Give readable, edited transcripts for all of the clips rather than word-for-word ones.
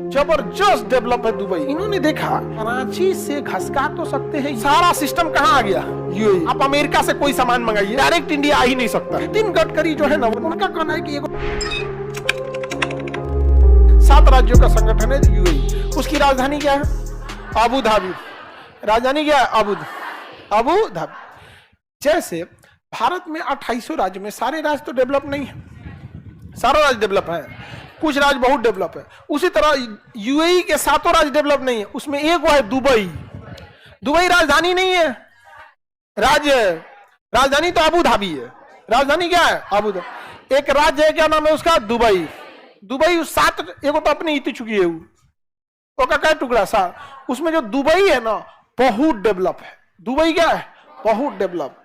जबरदस्त डेवलप है दुबई। इन्होंने देखा कराची से घसका तो सकते हैं, सारा सिस्टम कहाँ आ गया? यूएई। आप अमेरिका से कोई सामान मंगाइए, डायरेक्ट इंडिया आ ही नहीं सकता। नितिन गडकरी जो है ना, उनका कहना है कि 7 राज्यों का संगठन है यूएई। उसकी राजधानी क्या है? Abu Dhabi. राजधानी क्या है? Abu Dhabi. जैसे भारत में 2800 राज्य में सारे राज्य तो डेवलप नहीं है, सारा राज्य डेवलप है, कुछ राज्य बहुत डेवलप है। उसी तरह यूएई के 7 राज्य डेवलप नहीं है, उसमें एक वो है दुबई। दुबई राजधानी नहीं है, राजधानी तो अबू धाबी है। राजधानी क्या है? Abu Dhabi. एक राज्य है, क्या नाम है उसका? दुबई। दुबई 7, एगो तो अपनी इतनी चुकी है वो का टुकड़ा सा, उसमें जो दुबई है ना बहुत डेवलप है। दुबई क्या है? बहुत डेवलप,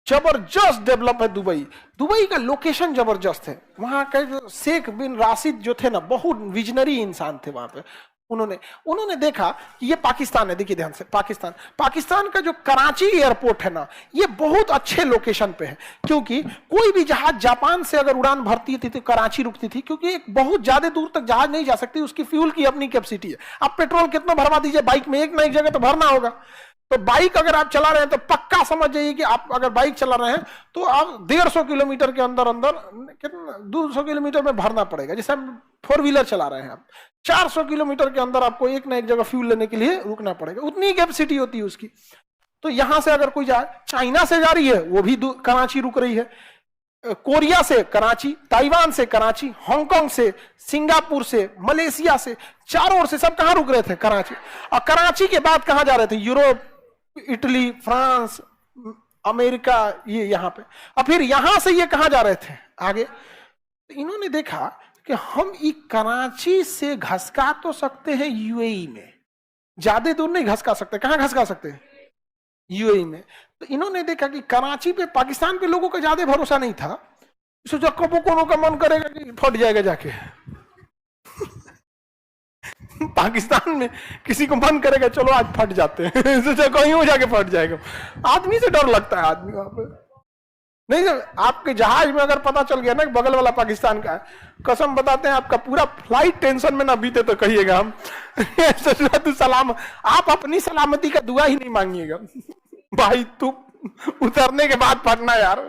जबरदस्त डेवलप है दुबई। दुबई का लोकेशन जबरदस्त है। वहां के शेख बिन राशिद जो थे ना, बहुत विजनरी इंसान थे वहां पे। उन्होंने देखा कि ये पाकिस्तान है। देखिए ध्यान से, पाकिस्तान का जो कराची एयरपोर्ट है ना, ये बहुत अच्छे लोकेशन पे है, क्योंकि कोई भी जहाज जापान से अगर उड़ान भरती थी तो कराची रुकती थी, क्योंकि एक बहुत ज्यादा दूर तक जहाज नहीं जा सकती, उसकी फ्यूल की अपनी कैपेसिटी है। आप पेट्रोल कितना भरवा दीजिए बाइक में, एक ना एक जगह तो भरना होगा। तो बाइक अगर आप चला रहे हैं तो पक्का समझ जाइए कि आप अगर बाइक चला रहे हैं तो आप 150 किलोमीटर के अंदर कितना 200 किलोमीटर में भरना पड़ेगा। जैसे हम 4 व्हीलर चला रहे हैं, आप 400 किलोमीटर के अंदर आपको एक ना एक जगह फ्यूल लेने के लिए रुकना पड़ेगा, उतनी कैपेसिटी होती है उसकी। तो यहां से अगर कोई जाए, चाइना से जा रही है वो भी कराची रुक रही है, कोरिया से कराची, ताइवान से कराची, हांगकांग से, सिंगापुर से, मलेशिया से, चारों ओर से सब कहां रुक रहे थे? कराची। और कराची के बाद कहां जा रहे थे? यूरोप, इटली, फ्रांस, अमेरिका, ये यहां पे। और फिर यहां से ये कहां जा रहे थे? आगे। तो इन्होंने देखा कि हम कराची से घसका तो सकते हैं यूएई में, ज्यादा दूर नहीं घसका सकते। कहां घसका सकते हैं? यूएई में। तो इन्होंने देखा कि कराची पे, पाकिस्तान पे लोगों का ज्यादा भरोसा नहीं था। सोचा कबो कोनो का मन करेगा कि फट जाएगा जाके पाकिस्तान में किसी को मन करेगा चलो आज फट जाते हैं सोचा कहीं हो जाके फट जाएगा। आदमी से डर लगता है, आदमी वहां पे नहीं। सर आपके जहाज में अगर पता चल गया ना बगल वाला पाकिस्तान का है, कसम बताते हैं आपका पूरा फ्लाइट टेंशन में ना बीते तो कहिएगा हम तू सलाम, आप अपनी सलामती का दुआ ही नहीं मांगिएगा भाई, तू उतरने के बाद फटना यार,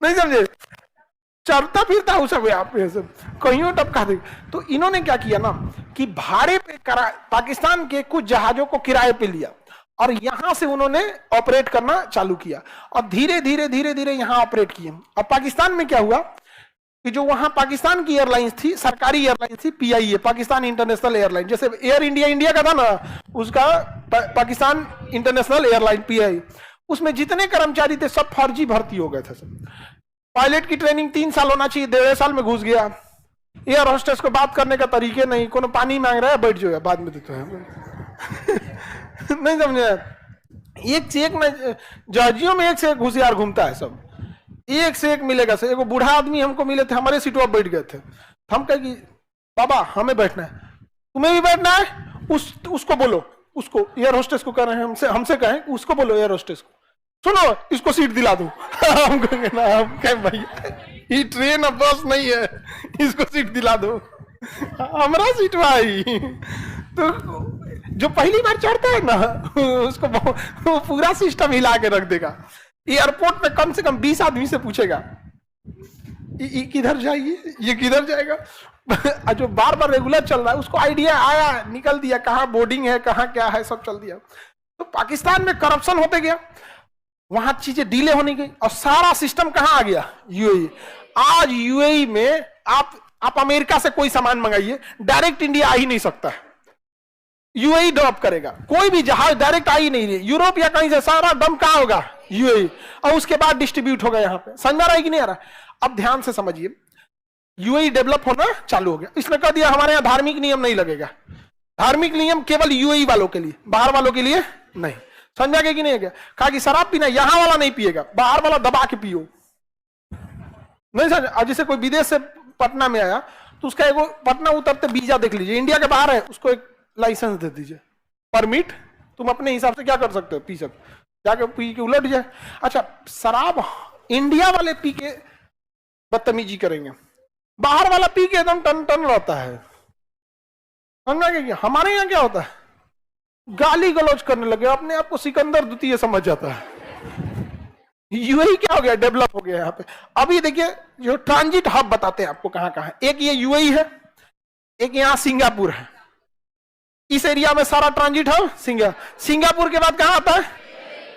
नहीं समझे? चलता फिरता हो सब आप सब कहीं टपका दे। तो इन्होंने क्या किया ना कि भाड़े पे पाकिस्तान के कुछ जहाजों को किराए पे लिया और यहां से उन्होंने ऑपरेट करना चालू किया और धीरे धीरे यहां ऑपरेट किए। अब पाकिस्तान में क्या हुआ कि जो वहां पाकिस्तान की एयरलाइंस थी, सरकारी एयरलाइंस थी, पीआईए, पाकिस्तान इंटरनेशनल एयरलाइन, जैसे एयर इंडिया का था ना, उसका पाकिस्तान इंटरनेशनल एयरलाइन पीआई, उसमें जितने कर्मचारी थे सब फर्जी भर्ती हो गए थे सब। पायलट की ट्रेनिंग 3 साल होना चाहिए, 1.5 साल में घुस गया। एयर होस्टेस को बात करने का तरीके नहीं, कोनो पानी मांग रहा है बैठ जाओ बाद में देते हैं नहीं समझे? एक से एक में जहाजियों में एक से एक होशियार घूमता है सब, एक से एक मिलेगा। से एगो बूढ़ा आदमी हमको मिले थे, हमारे सीटों पर बैठ गए थे। हम कहे कि बाबा हमें बैठना है, तुम्हें भी बैठना है, उसको बोलो, उसको एयर होस्टेस को कह रहे हैं, हमसे कहें उसको बोलो एयर होस्टेस को, सुनो इसको सीट दिला दो हम कहेंगे ना, हम कहें भाई ये ट्रेन अब बस नहीं है, इसको सीट दिला दो, हमारा सीट भाई। तो जो पहली बार चढ़ता है ना उसको वो पूरा सिस्टम हिला के रख देगा। एयरपोर्ट पे कम से कम 20 आदमी से पूछेगा ये किधर जाइए, ये किधर जाएगा। जो बार बार रेगुलर चल रहा है उसको आइडिया आया, निकल दिया कहाँ बोर्डिंग है, कहाँ क्या है, सब चल दिया। तो पाकिस्तान में करप्शन होते गया, वहां चीजें डीले होने गई और सारा सिस्टम कहां आ गया? यूएई। आज यूएई में आप अमेरिका से कोई सामान मंगाइए, डायरेक्ट इंडिया आ ही नहीं सकता, यूएई ड्रॉप करेगा। कोई भी जहाज डायरेक्ट आ ही नहीं रही, यूरोप या कहीं से, सारा दम कहां होगा? यूएई। और उसके बाद डिस्ट्रीब्यूट होगा यहाँ पे। समझ आ रहा है कि नहीं आ रहा? अब ध्यान से समझिए, यूएई डेवलप होना चालू हो गया। इसने कह दिया हमारे यहाँ धार्मिक नियम नहीं लगेगा, धार्मिक नियम केवल यूएई वालों के लिए, बाहर वालों के लिए नहीं। समझा गया कि नहीं? गया कहा कि शराब पीना यहां वाला नहीं पिएगा, बाहर वाला दबा के पियो, नहीं समझ? जैसे कोई विदेश से पटना में आया तो उसका एगो पटना उतरते वीजा देख लीजिए, इंडिया के बाहर है, उसको एक लाइसेंस दे दीजिए, परमिट, तुम अपने हिसाब से क्या कर सकते हो, पी सकते, जाके पी के उलट जाए। अच्छा शराब इंडिया वाले पी के बदतमीजी करेंगे, बाहर वाला पी के एकदम टन टन रहता है, हमारे यहाँ क्या होता है, गाली गलौज करने लगे, अपने आप को सिकंदर द्वितीय समझ जाता है। यूएई क्या हो गया, डेवलप हो गया यहाँ पे। अभी देखिए जो ट्रांजिट हब बताते हैं आपको कहां कहां, एक ये यूएई है, एक यहाँ सिंगापुर है। इस एरिया में सारा ट्रांजिट हब सिंगापुर के बाद कहां आता है,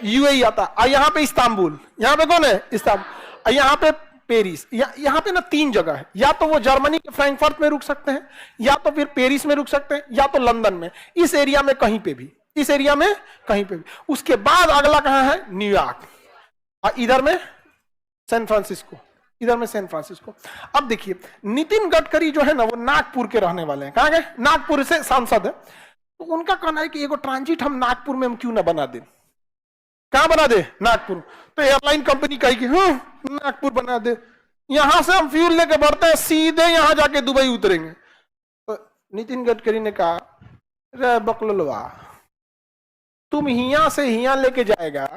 यूएई आता है। और यहाँ पे इस्तांबुल, यहाँ पे कौन है, इस्तांबुल। और यहाँ पे पेरिस। यहाँ पे ना 3 जगह है, या तो वो जर्मनी के फ्रैंकफर्ट में रुक सकते हैं, या तो फिर पेरिस में रुक सकते हैं, या तो लंदन में। इस एरिया में कहीं पे भी, इस एरिया में कहीं पे भी। उसके बाद अगला कहां है, न्यूयॉर्क। और इधर में सैन फ्रांसिस्को, इधर में सैन फ्रांसिस्को। अब देखिए नितिन गडकरी जो है ना, वो नागपुर के रहने वाले हैं। कहां गए, नागपुर से सांसद है। तो उनका कहना है कि एगो ट्रांजिट हम नागपुर में हम क्यों ना बना दे। कहां बना दे, नागपुर। तो एयरलाइन कंपनी कहेगी नागपुर बना दे, यहां से हम फ्यूल लेके बढ़ते हैं, सीधे यहां जाके दुबई उतरेंगे। तो नितिन गडकरी ने कहा, रे बकलोलवा, तुम हिया से हिया लेके जाएगा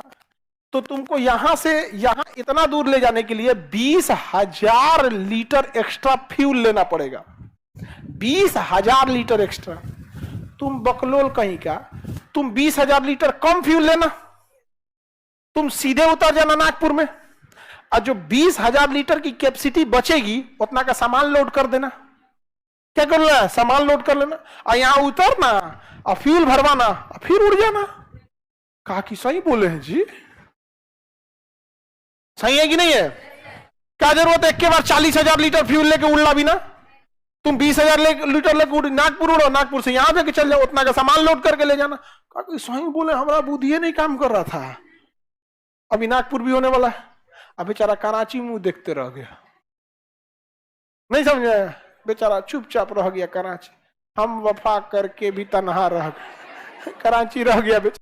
तो तुमको यहां से यहां इतना दूर ले जाने के लिए 20,000 लीटर एक्स्ट्रा फ्यूल लेना पड़ेगा। 20,000 लीटर एक्स्ट्रा। तुम बकलोल कहीं का, तुम 20,000 लीटर कम फ्यूल लेना, तुम सीधे उतर जाना नागपुर में, और जो 20,000 लीटर की कैपेसिटी बचेगी उतना का सामान लोड कर देना। क्या कर लेना, सामान लोड कर लेना, और यहां उतरना और फ्यूल भरवाना और फिर उड़ जाना। कहा कि सही बोले हैं जी, सही है कि नहीं है। क्या जरूरत है एक के बार 40,000 लीटर फ्यूल लेके उड़ना भी ना। तुम 20,000 लीटर लेके नागपुर उड़ो, नागपुर से यहां पे चल जाओ, उतना का सामान लोड करके ले जाना। कहा कि सही बोले, हमारा बुद्धि नहीं काम कर रहा था। अभी नागपुर भी होने वाला है, अब बेचारा कराची मुंह देखते रह गया, नहीं समझे, बेचारा चुपचाप रह गया कराची। हम वफा करके भी तनहा रह गए, कराची रह गया बेचारा।